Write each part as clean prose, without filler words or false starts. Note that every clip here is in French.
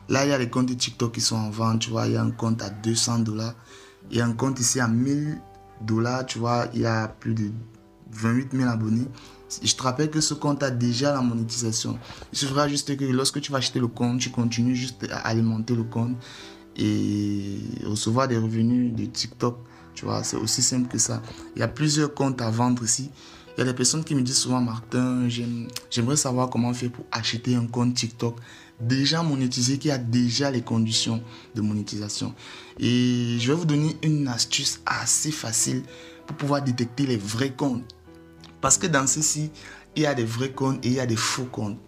Là, il y a les comptes de TikTok qui sont en vente, tu vois. Il y a un compte à 200 $. Il y a un compte ici à 1000 $, tu vois. Il y a plus de 28 000 abonnés. Je te rappelle que ce compte a déjà la monétisation. Il suffira juste que lorsque tu vas acheter le compte, tu continues juste à alimenter le compte et recevoir des revenus de TikTok. Tu vois, c'est aussi simple que ça. Il y a plusieurs comptes à vendre ici. Il y a des personnes qui me disent souvent, Martin, j'aimerais savoir comment faire pour acheter un compte TikTok déjà monétisé, qui a déjà les conditions de monétisation. Et je vais vous donner une astuce assez facile pour pouvoir détecter les vrais comptes. Parce que dans ceci, il y a des vrais comptes et il y a des faux comptes.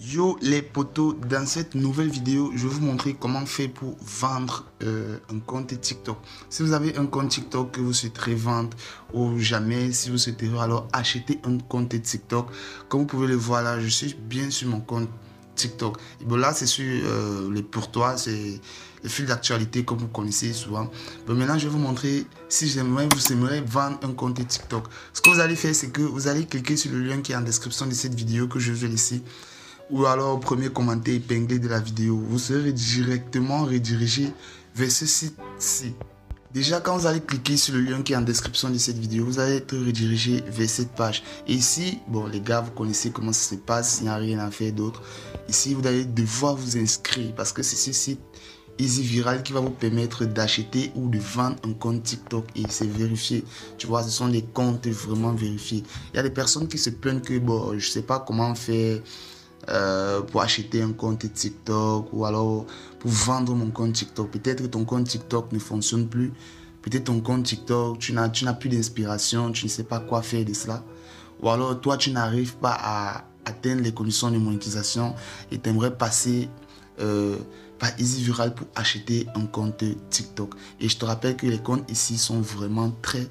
Yo les potos, dans cette nouvelle vidéo, je vais vous montrer comment faire pour vendre un compte TikTok. Si vous avez un compte TikTok que vous souhaiterez vendre ou jamais, si vous souhaiterez alors acheter un compte TikTok, comme vous pouvez le voir là, je suis bien sur mon compte TikTok. Et bon là, c'est sur les pour toi, c'est le fil d'actualité comme vous connaissez souvent. Bon, maintenant, je vais vous montrer si vous aimeriez vendre un compte TikTok. Ce que vous allez faire, c'est que vous allez cliquer sur le lien qui est en description de cette vidéo que je vais laisser, ou alors au premier commentaire épinglé de la vidéo. Vous serez directement redirigé vers ce site-ci. Déjà, quand vous allez cliquer sur le lien qui est en description de cette vidéo, vous allez être redirigé vers cette page. Et ici, bon les gars, vous connaissez comment ça se passe, il n'y a rien à faire d'autre. Ici, vous allez devoir vous inscrire parce que c'est ce site Easy Viral qui va vous permettre d'acheter ou de vendre un compte TikTok et c'est vérifié. Tu vois, ce sont des comptes vraiment vérifiés. Il y a des personnes qui se plaignent que bon, je sais pas comment faire pour acheter un compte TikTok ou alors pour vendre mon compte TikTok. Peut-être que ton compte TikTok ne fonctionne plus. Peut-être ton compte TikTok, tu n'as plus d'inspiration, tu ne sais pas quoi faire de cela. Ou alors toi, tu n'arrives pas à atteindre les conditions de monétisation et tu aimerais passer par Easy Viral pour acheter un compte TikTok. Et je te rappelle que les comptes ici sont vraiment très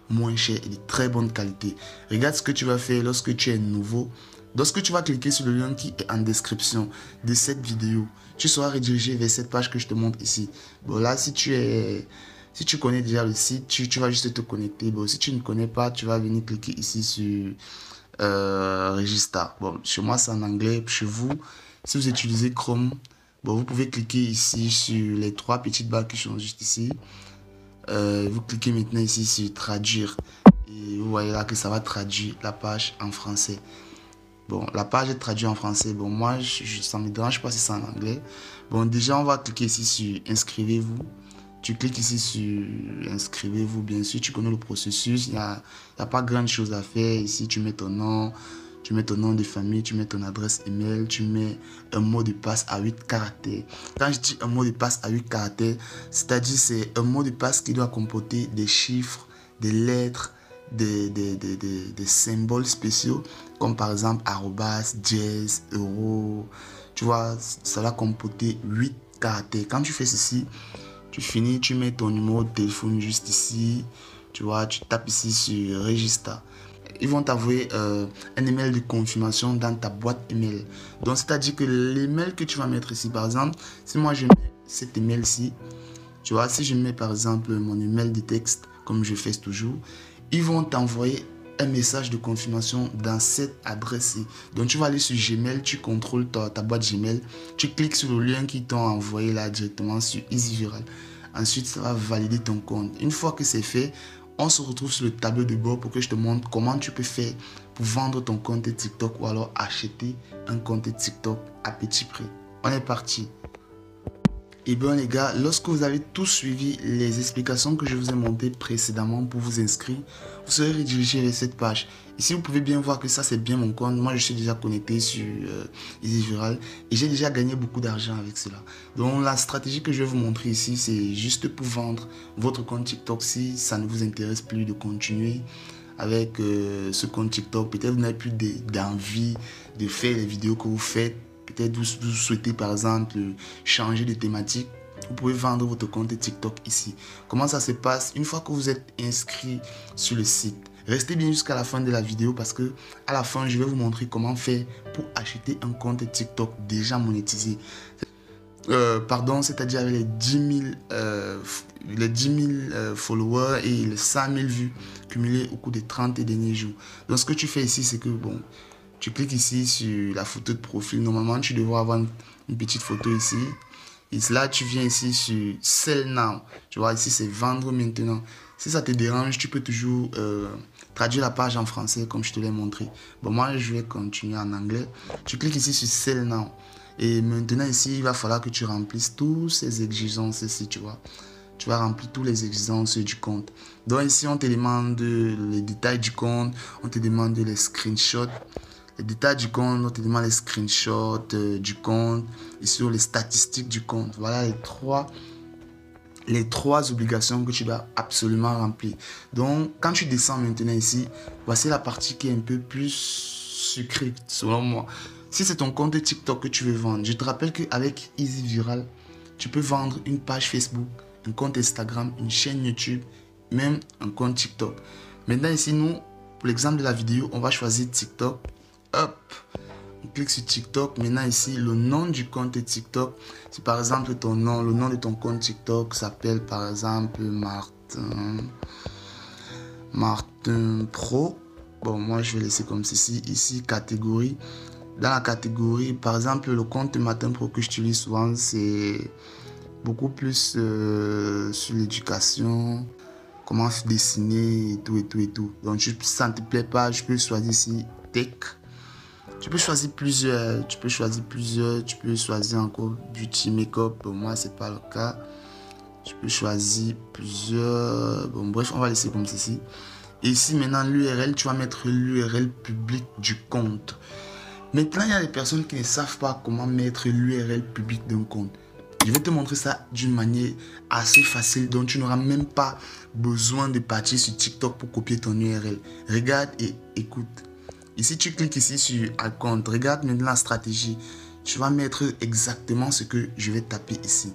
moins chers et de très bonne qualité. Regarde ce que tu vas faire lorsque tu es nouveau. Lorsque tu vas cliquer sur le lien qui est en description de cette vidéo, tu seras redirigé vers cette page que je te montre ici. Bon là, si tu connais déjà le site, tu vas juste te connecter. Bon, si tu ne connais pas, tu vas venir cliquer ici sur Register. Bon, chez moi, c'est en anglais. Chez vous, si vous utilisez Chrome, bon, vous pouvez cliquer ici sur les trois petites barres qui sont juste ici. Vous cliquez maintenant ici sur traduire. Et vous voyez là que ça va traduire la page en français. Bon, la page est traduite en français. Bon, moi, ça ne me dérange pas si c'est en anglais. Bon, déjà, on va cliquer ici sur inscrivez-vous. Tu cliques ici sur inscrivez-vous. Bien sûr, tu connais le processus. Il n'y a pas grande chose à faire. Ici, tu mets ton nom de famille, tu mets ton adresse email, tu mets un mot de passe à 8 caractères. Quand je dis un mot de passe à 8 caractères, c'est-à-dire c'est un mot de passe qui doit comporter des chiffres, des lettres, des symboles spéciaux, comme par exemple arrobas, jazz, euro. Tu vois, ça va comporter 8 caractères. Quand tu fais ceci, tu finis, tu mets ton numéro de téléphone juste ici. Tu vois, tu tapes ici sur Register. Ils vont t'envoyer un email de confirmation dans ta boîte email. Donc, c'est-à-dire que l'email que tu vas mettre ici, par exemple, si moi je mets cet email-ci, tu vois, si je mets par exemple mon email de texte, comme je fais toujours, ils vont t'envoyer un message de confirmation dans cette adresse-ci. Donc, tu vas aller sur Gmail, tu contrôles ta boîte Gmail, tu cliques sur le lien qui t'ont envoyé là directement sur Easy Viral. Ensuite, ça va valider ton compte. Une fois que c'est fait, on se retrouve sur le tableau de bord pour que je te montre comment tu peux faire pour vendre ton compte TikTok ou alors acheter un compte TikTok à petit prix. On est parti. Et bien les gars, lorsque vous avez tout suivi les explications que je vous ai montrées précédemment pour vous inscrire, vous serez redirigé vers cette page. Ici, vous pouvez bien voir que ça, c'est bien mon compte. Moi, je suis déjà connecté sur Easy Viral et j'ai déjà gagné beaucoup d'argent avec cela. Donc, la stratégie que je vais vous montrer ici, c'est juste pour vendre votre compte TikTok si ça ne vous intéresse plus de continuer avec ce compte TikTok. Peut-être vous n'avez plus d'envie de faire les vidéos que vous faites. Peut-être vous souhaitez par exemple changer de thématique. Vous pouvez vendre votre compte TikTok ici. Comment ça se passe? Une fois que vous êtes inscrit sur le site, restez bien jusqu'à la fin de la vidéo parce que à la fin, je vais vous montrer comment faire pour acheter un compte TikTok déjà monétisé. C'est-à-dire avec les 10 000 followers et les 100 000 vues cumulées au cours des 30 derniers jours. Donc, ce que tu fais ici, c'est que bon, Tu cliques ici sur la photo de profil. Normalement, tu devrais avoir une petite photo ici. Et là, tu viens ici sur Sell Now. Tu vois, ici, c'est vendre maintenant. Si ça te dérange, tu peux toujours traduire la page en français comme je te l'ai montré. Bon, moi, je vais continuer en anglais. Tu cliques ici sur Sell Now. Et maintenant, ici, il va falloir que tu remplisses toutes ces exigences ici, tu vois. Tu vas remplir toutes les exigences du compte. Donc ici, on te demande les détails du compte. On te demande les screenshots. Les détails du compte, on te demande les screenshots du compte. Et sur les statistiques du compte. Voilà les trois obligations que tu dois absolument remplir. Donc, quand tu descends maintenant ici, voici la partie qui est un peu plus sucrée, selon moi. Si c'est ton compte TikTok que tu veux vendre, je te rappelle qu'avec Easy Viral, tu peux vendre une page Facebook, un compte Instagram, une chaîne YouTube, même un compte TikTok. Maintenant ici, nous, pour l'exemple de la vidéo, on va choisir TikTok. Hop, on clique sur TikTok. Maintenant ici, le nom du compte TikTok, si par exemple ton nom, le nom de ton compte TikTok s'appelle par exemple Martin Pro. Bon, moi je vais laisser comme ceci. Ici, catégorie. Dans la catégorie, par exemple, le compte Martin Pro que j'utilise souvent, c'est beaucoup plus sur l'éducation, comment se dessiner et tout et tout et tout. Donc, si ça ne te plaît pas, je peux choisir ici Tech. Tu peux choisir plusieurs, tu peux choisir encore beauty, make-up. Pour moi, c'est pas le cas. Tu peux choisir plusieurs. Bon, bref, on va laisser comme ceci. Et ici, maintenant, l'URL, tu vas mettre l'URL public du compte. Maintenant, il y a des personnes qui ne savent pas comment mettre l'URL public d'un compte. Je vais te montrer ça d'une manière assez facile, dont tu n'auras même pas besoin de partir sur TikTok pour copier ton URL. Regarde et écoute. Ici, tu cliques ici sur Account. Regarde maintenant la stratégie. Tu vas mettre exactement ce que je vais taper ici.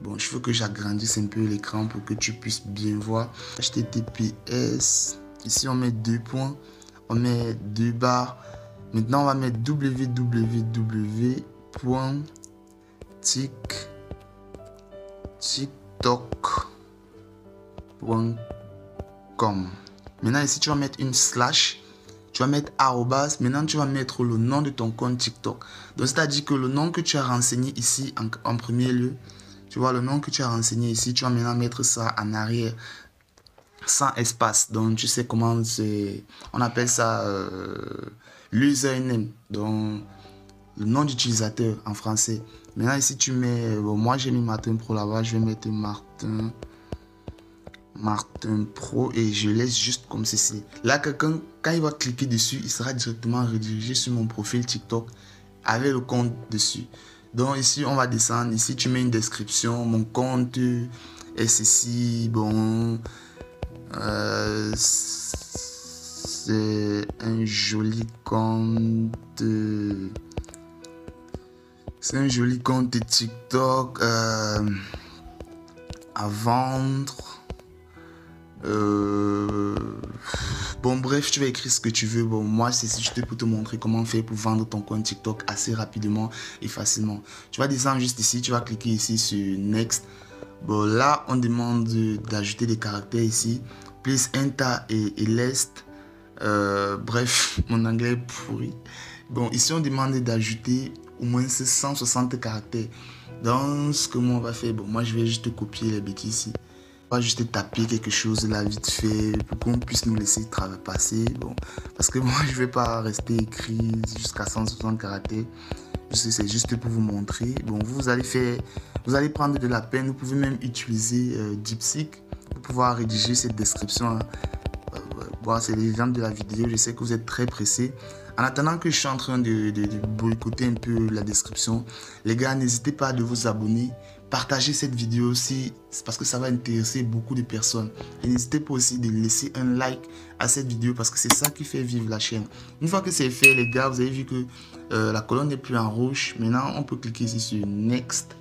Bon, il faut que j'agrandisse un peu l'écran pour que tu puisses bien voir. HTTPS. Ici, on met 2 points. On met 2 barres. Maintenant, on va mettre www.tiktok.com. Maintenant, ici, tu vas mettre une slash. Tu vas mettre arrobas. Maintenant, tu vas mettre le nom de ton compte TikTok. Donc, c'est-à-dire que le nom que tu as renseigné ici en premier lieu, tu vois, le nom que tu as renseigné ici, tu vas maintenant mettre ça en arrière, sans espace. Donc, tu sais comment c'est. On appelle ça l'username. Donc, le nom d'utilisateur en français. Maintenant, ici, tu mets. Bon, moi, j'ai mis Martin Pro là-bas. Je vais mettre Martin Pro et je laisse juste comme ceci. Là, quelqu'un, quand il va cliquer dessus, il sera directement redirigé sur mon profil TikTok avec le compte dessus. Donc ici, on va descendre. Ici, tu mets une description. Mon compte est ceci. Bon, c'est un joli compte. C'est un joli compte TikTok à vendre. Bon, bref, tu vas écrire ce que tu veux. Bon, moi, c'est juste pour te montrer comment faire pour vendre ton compte TikTok assez rapidement et facilement. Tu vas descendre juste ici, tu vas cliquer ici sur Next. Bon, là, on demande d'ajouter des caractères ici. Please enter et list. Bref, mon anglais est pourri. Bon, ici, on demande d'ajouter au moins 160 caractères. Donc, ce que moi, on va faire, bon, moi, je vais juste copier les bêtises ici. On va juste taper quelque chose là vite fait pour qu'on puisse nous laisser passer. Bon, parce que moi, je ne vais pas rester écrit jusqu'à 160 caractères. C'est juste pour vous montrer. Bon, vous allez prendre de la peine. Vous pouvez même utiliser DeepSeek pour pouvoir rédiger cette description. Bon, c'est l'exemple de la vidéo. Je sais que vous êtes très pressé. En attendant que je suis en train de boycotter un peu la description, les gars, n'hésitez pas à vous abonner. Partagez cette vidéo aussi, c'est parce que ça va intéresser beaucoup de personnes. Et n'hésitez pas aussi de laisser un like à cette vidéo parce que c'est ça qui fait vivre la chaîne. Une fois que c'est fait, les gars, vous avez vu que la colonne n'est plus en rouge. Maintenant, on peut cliquer ici sur Next.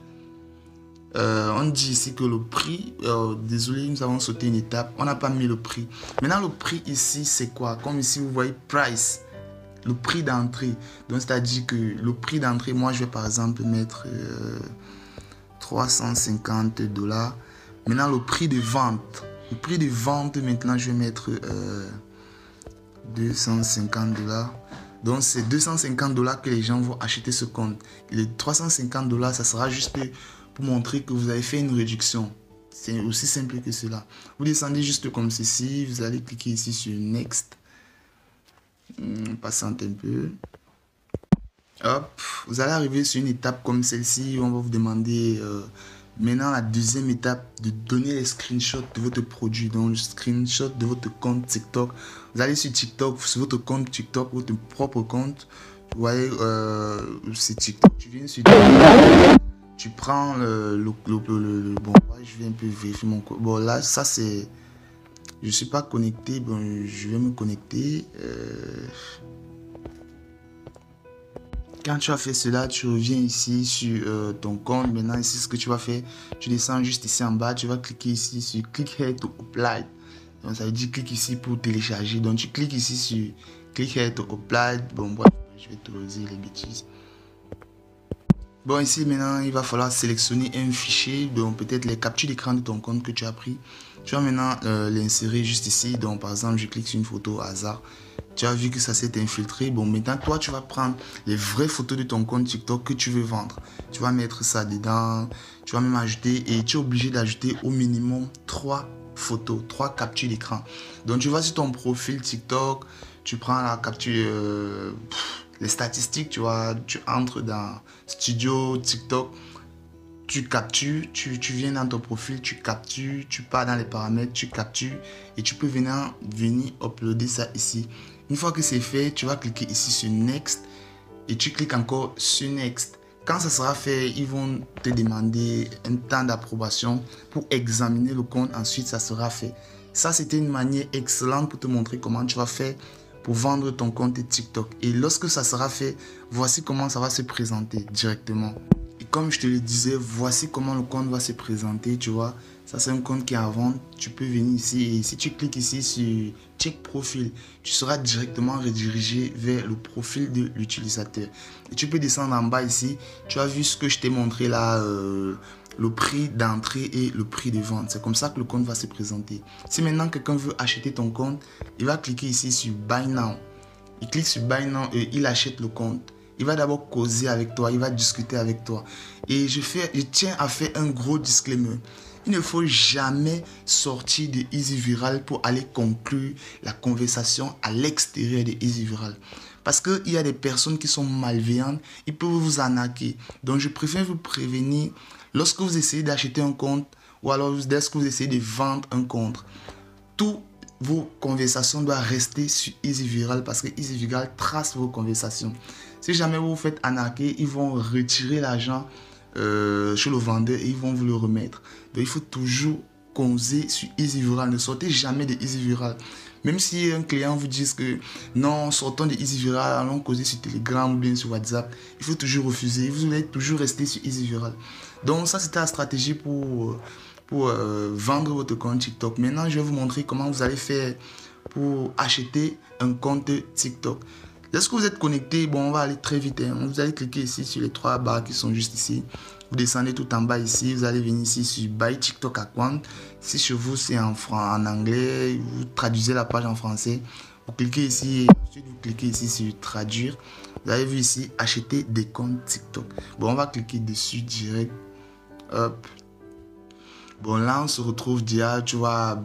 On dit ici que le prix, désolé, nous avons sauté une étape, on n'a pas mis le prix. Maintenant, le prix ici, c'est quoi? Comme ici, vous voyez, price, le prix d'entrée. Donc, c'est-à-dire que le prix d'entrée, moi, je vais par exemple mettre 350 $. Maintenant, le prix de vente. Le prix de vente, maintenant, je vais mettre 250 $. Donc c'est 250 $ que les gens vont acheter ce compte. Et les 350 $, ça sera juste pour montrer que vous avez fait une réduction. C'est aussi simple que cela. Vous descendez juste comme ceci, vous allez cliquer ici sur Next. Patiente un peu. Hop, vous allez arriver sur une étape comme celle-ci. On va vous demander maintenant la deuxième étape de donner les screenshots de votre produit. Donc le screenshot de votre compte TikTok. Vous allez sur TikTok, sur votre compte TikTok, votre propre compte. Vous voyez, c'est TikTok. Tu viens sur TikTok. Tu prends bon, je vais un peu vérifier mon code. Bon, là, ça c'est. Je ne suis pas connecté. Bon, je vais me connecter. Quand tu as fait cela, tu reviens ici sur ton compte. Maintenant, ici, ce que tu vas faire, tu descends juste ici en bas. Tu vas cliquer ici sur Click Here to Apply. Donc, ça veut dire clique ici pour télécharger. Donc, tu cliques ici sur Click Here to Apply. Bon, bref, je vais te dire les bêtises. Bon, ici, maintenant, il va falloir sélectionner un fichier. Donc, peut-être les captures d'écran de ton compte que tu as pris. Tu vas maintenant l'insérer juste ici. Donc, par exemple, je clique sur une photo au hasard. Tu as vu que ça s'est infiltré. Bon, maintenant, toi, tu vas prendre les vraies photos de ton compte TikTok que tu veux vendre. Tu vas mettre ça dedans. Tu vas même ajouter. Et tu es obligé d'ajouter au minimum 3 photos, 3 captures d'écran. Donc, tu vas sur ton profil TikTok. Tu prends la capture, les statistiques, tu vois. Tu entres dans Studio TikTok. Tu captures, tu viens dans ton profil, tu captures, tu pars dans les paramètres, tu captures et tu peux venir uploader ça ici. Une fois que c'est fait, tu vas cliquer ici sur Next et tu cliques encore sur Next. Quand ça sera fait, ils vont te demander un temps d'approbation pour examiner le compte. Ensuite, ça sera fait. Ça, c'était une manière excellente pour te montrer comment tu vas faire pour vendre ton compte TikTok. Et lorsque ça sera fait, voici comment ça va se présenter directement. Et comme je te le disais, voici comment le compte va se présenter, tu vois. Ça, c'est un compte qui est à vendre. Tu peux venir ici et si tu cliques ici sur Check Profil, tu seras directement redirigé vers le profil de l'utilisateur. Et tu peux descendre en bas ici. Tu as vu ce que je t'ai montré là, le prix d'entrée et le prix de vente. C'est comme ça que le compte va se présenter. Si maintenant quelqu'un veut acheter ton compte, il va cliquer ici sur Buy Now. Il clique sur Buy Now et il achète le compte. Il va d'abord causer avec toi, il va discuter avec toi. Et je tiens à faire un gros disclaimer. Il ne faut jamais sortir de Easy Viral pour aller conclure la conversation à l'extérieur de Easy Viral. Parce qu'il y a des personnes qui sont malveillantes, ils peuvent vous arnaquer. Donc je préfère vous prévenir lorsque vous essayez d'acheter un compte ou alors lorsque vous essayez de vendre un compte. Toutes vos conversations doivent rester sur Easy Viral parce que Easy Viral trace vos conversations. Si jamais vous vous faites arnaquer, ils vont retirer l'argent chez le vendeur et ils vont vous le remettre. Donc il faut toujours causer sur Easy Viral. Ne sortez jamais de Easy Viral. Même si un client vous dit que non, sortons de Easy Viral, allons causer sur Telegram ou bien sur WhatsApp, il faut toujours refuser. Vous allez toujours rester sur Easy Viral. Donc ça, c'était la stratégie pour vendre votre compte TikTok. Maintenant, je vais vous montrer comment vous allez faire pour acheter un compte TikTok. Lorsque vous êtes connecté, bon, on va aller très vite. Hein. Vous allez cliquer ici sur les 3 barres qui sont juste ici. Vous descendez tout en bas ici. Vous allez venir ici sur Buy TikTok Account. Si chez vous, c'est en anglais, vous traduisez la page en français. Vous cliquez ici. Ensuite, vous cliquez ici sur Traduire. Vous avez vu ici, Acheter des comptes TikTok. Bon, on va cliquer dessus direct. Hop. Bon, là, on se retrouve déjà. Tu vas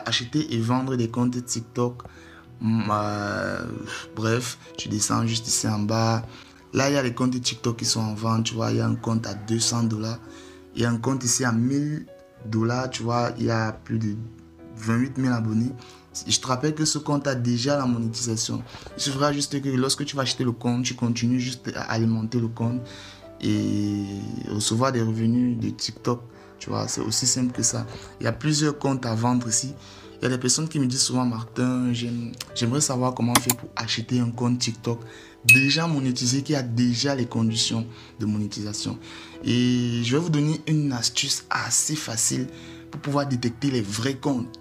acheter et vendre des comptes TikTok. Bref, tu descends juste ici en bas. Là, il y a les comptes TikTok qui sont en vente. Tu vois, il y a un compte à 200 $. Il y a un compte ici à 1000 $. Tu vois, il y a plus de 28 000 abonnés. Je te rappelle que ce compte a déjà la monétisation. Il suffira juste que lorsque tu vas acheter le compte, tu continues juste à alimenter le compte et recevoir des revenus de TikTok. Tu vois, c'est aussi simple que ça. Il y a plusieurs comptes à vendre ici. Il y a des personnes qui me disent souvent, Martin, j'aimerais savoir comment faire pour acheter un compte TikTok déjà monétisé, qui a déjà les conditions de monétisation. Et je vais vous donner une astuce assez facile pour pouvoir détecter les vrais comptes.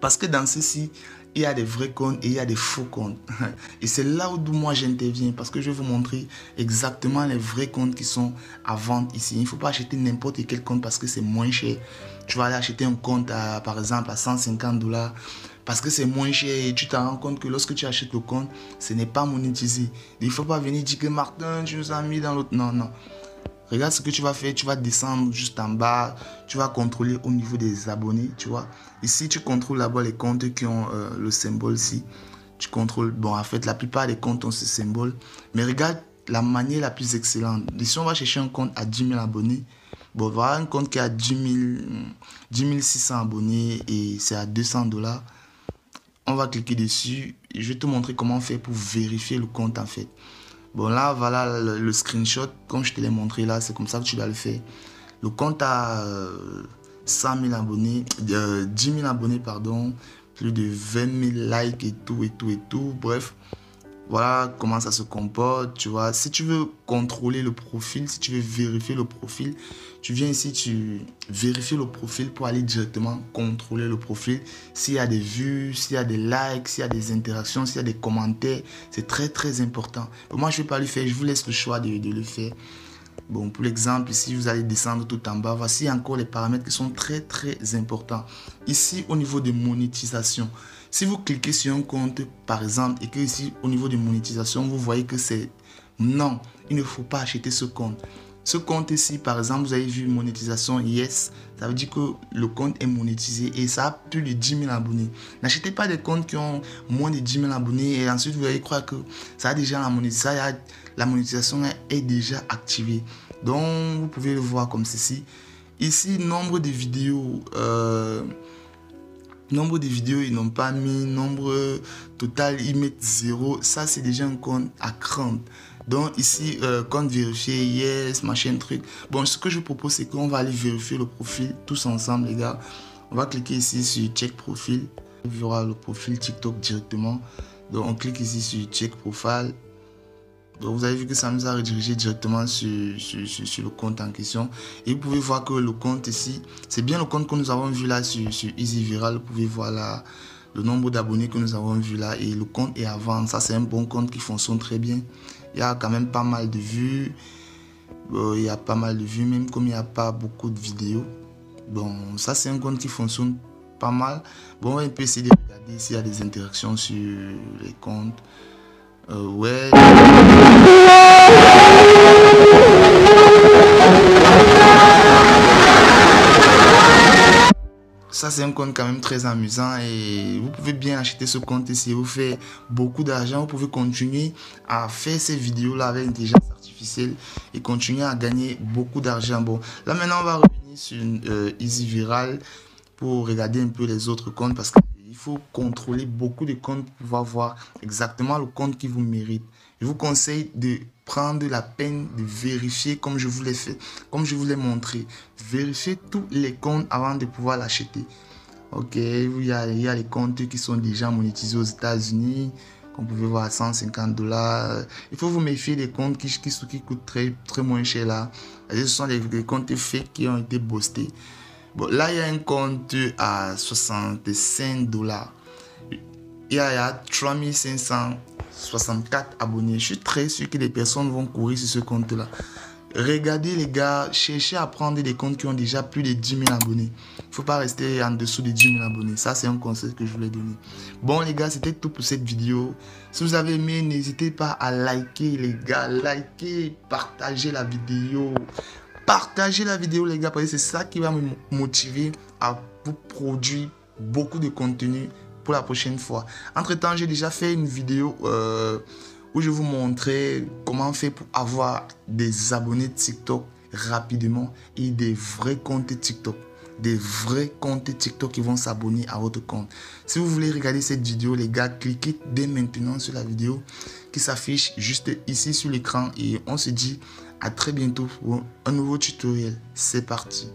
Parce que dans ceci, il y a des vrais comptes et il y a des faux comptes. Et c'est là où moi j'interviens parce que je vais vous montrer exactement les vrais comptes qui sont à vendre ici. Il ne faut pas acheter n'importe quel compte parce que c'est moins cher. Tu vas aller acheter un compte par exemple à 150 $. parce que c'est moins cher et tu te rends compte que lorsque tu achètes le compte, ce n'est pas monétisé. Il ne faut pas venir dire que Martin, tu nous as mis dans l'autre. Non, non. Regarde ce que tu vas faire, tu vas descendre juste en bas, tu vas contrôler au niveau des abonnés, tu vois. Ici, tu contrôles d'abord les comptes qui ont le symbole ici. Tu contrôles, bon, en fait, la plupart des comptes ont ce symbole. Mais regarde la manière la plus excellente. Ici, on va chercher un compte à 10 000 abonnés. Bon, voilà un compte qui a 10 600 abonnés et c'est à $200. On va cliquer dessus et je vais te montrer comment faire pour vérifier le compte en fait. Bon là, voilà le screenshot, comme je te l'ai montré là, c'est comme ça que tu dois le faire. Le compte a 100 000 abonnés, 10 000 abonnés, pardon, plus de 20 000 likes et tout. Bref, voilà comment ça se comporte, tu vois. Si tu veux contrôler le profil, si tu veux vérifier le profil, tu viens ici, tu vérifies le profil pour aller directement contrôler le profil. S'il y a des vues, s'il y a des likes, s'il y a des interactions, s'il y a des commentaires, c'est très important. Moi, je ne vais pas le faire, je vous laisse le choix de le faire. Bon, pour l'exemple, ici, vous allez descendre tout en bas. Voici encore les paramètres qui sont très importants. Ici, au niveau de monétisation, si vous cliquez sur un compte, par exemple, et que ici, au niveau de monétisation, vous voyez que c'est non, il ne faut pas acheter ce compte. Ce compte ici, par exemple, vous avez vu monétisation, yes, ça veut dire que le compte est monétisé et ça a plus de 10 000 abonnés. N'achetez pas des comptes qui ont moins de 10 000 abonnés et ensuite vous allez croire que ça a déjà la monétisation est déjà activée. Donc, vous pouvez le voir comme ceci. Ici, nombre de vidéos, ils n'ont pas mis. Nombre total, ils mettent 0. Ça, c'est déjà un compte à craindre. Donc ici, compte vérifié, yes, machin, truc. Bon, ce que je vous propose, c'est qu'on va aller vérifier le profil tous ensemble, les gars. On va cliquer ici sur check profil. On verra le profil TikTok directement. Donc on clique ici sur check profile. Donc vous avez vu que ça nous a redirigé directement sur le compte en question. Et vous pouvez voir que le compte ici, c'est bien le compte que nous avons vu là sur Easy Viral. Vous pouvez voir là le nombre d'abonnés que nous avons vu là. Et le compte est à vendre. Ça, c'est un bon compte qui fonctionne très bien. Il y a quand même pas mal de vues. Il y a pas mal de vues, même comme il n'y a pas beaucoup de vidéos. Bon, ça c'est un compte qui fonctionne pas mal. Bon, on va un peu essayer de regarder s'il y a des interactions sur les comptes. Ouais. Ça, c'est un compte quand même très amusant et vous pouvez bien acheter ce compte ici. Vous faites beaucoup d'argent. Vous pouvez continuer à faire ces vidéos-là avec l'intelligence artificielle et continuer à gagner beaucoup d'argent. Bon, là maintenant, on va revenir sur Easy Viral pour regarder un peu les autres comptes parce qu'il faut contrôler beaucoup de comptes pour pouvoir voir exactement le compte qui vous mérite. Je vous conseille de prendre la peine de vérifier comme je vous l'ai fait, comme je vous l'ai montré. Vérifiez tous les comptes avant de pouvoir l'acheter. Ok, il y a les comptes qui sont déjà monétisés aux États-Unis, qu'on pouvait voir à $150. Il faut vous méfier des comptes qui coûtent très moins cher là. Ce sont des comptes fake qui ont été boostés. Bon, là, il y a un compte à $65. Il y a 3564 abonnés. Je suis très sûr que les personnes vont courir sur ce compte-là. Regardez les gars, cherchez à prendre des comptes qui ont déjà plus de 10 000 abonnés. Il ne faut pas rester en dessous de 10 000 abonnés. Ça, c'est un conseil que je voulais donner. Bon les gars, c'était tout pour cette vidéo. Si vous avez aimé, n'hésitez pas à liker les gars. Likez, partagez la vidéo. Partagez la vidéo les gars, parce que c'est ça qui va me motiver à vous produire beaucoup de contenu pour la prochaine fois. Entre temps, j'ai déjà fait une vidéo où je vous montrais comment faire pour avoir des abonnés TikTok rapidement et des vrais comptes TikTok. Des vrais comptes TikTok qui vont s'abonner à votre compte. Si vous voulez regarder cette vidéo, les gars, cliquez dès maintenant sur la vidéo qui s'affiche juste ici sur l'écran et on se dit à très bientôt pour un nouveau tutoriel. C'est parti.